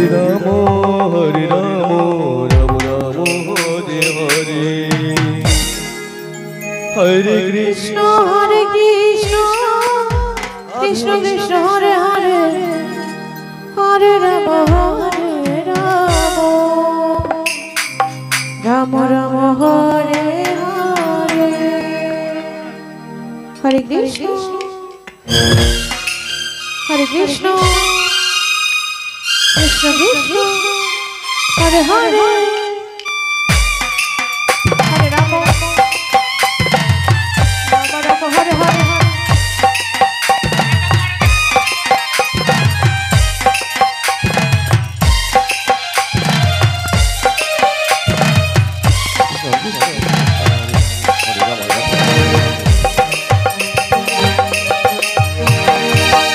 Ram, Ram Ram, Hare Hare. Hare Krishna, Hare Krishna, Krishna Krishna, Hare Hare, Hare Rama, Hare Rama, Rama Rama, Hare Hare. Hare Krishna, Hare Krishna, Krishna Krishna, Hare Hare, Hare Rama, Rama Rama, Hare Hare. Hare Krishna, Hare Krishna, Krishna Krishna, Hare Hare, Hare Rama, Hare Rama, Hare Hare.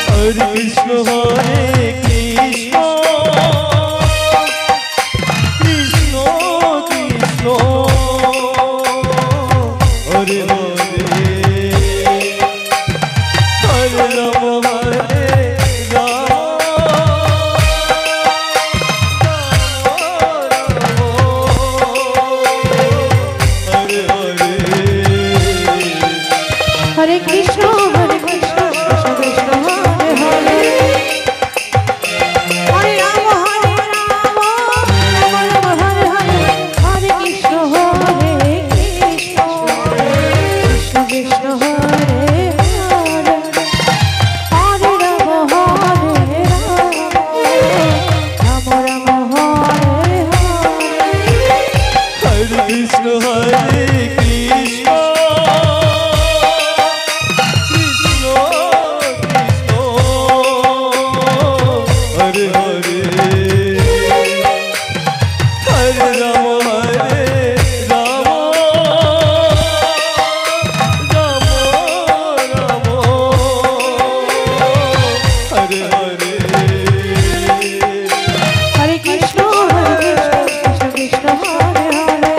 Hare Krishna, Hare Krishna, Krishna Krishna, Hare Hare, Hare Rama, Hare Rama, Rama Rama, Hare Hare. Hare Krishna, Hare Krishna, Krishna Krishna, Hare Hare, Hare Rama, Hare Rama, Rama Rama, Hare Hare. Hare Krishna, Hare Krishna, Krishna Krishna, Hare Hare, Hare Rama, Hare Rama, Rama Rama, Hare Hare. Hare Krishna, Hare Krishna, Krishna Krishna, Hare Hare, Hare Rama, Hare Rama, Rama Rama, Hare Hare. Hare Krishna, Hare Krishna, Krishna Krishna, Hare Hare,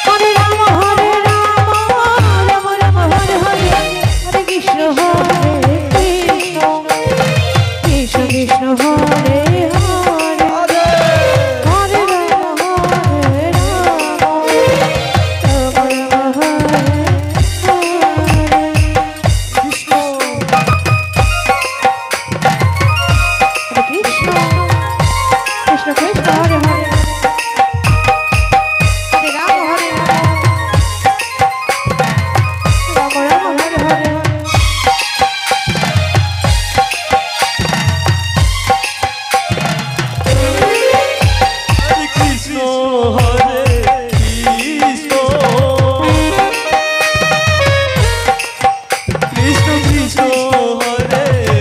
Hare Rama, Hare Rama, Rama Rama, Hare Hare. Krishna. Hare Krishna, Krishna Krishna, Hare Hare, Hare Rama, Hare Rama, Rama Rama, Hare Hare. Hare Krishna, Hare Krishna, Krishna Krishna, Hare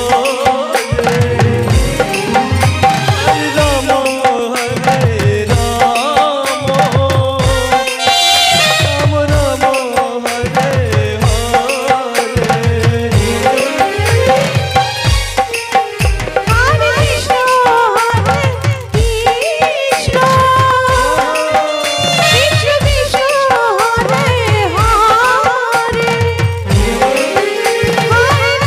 Hare, Hare Rama, Hare Rama, Rama Rama, Hare Hare. Hare Krishna, Hare Krishna, Krishna Krishna, Hare Hare, Hare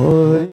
Hari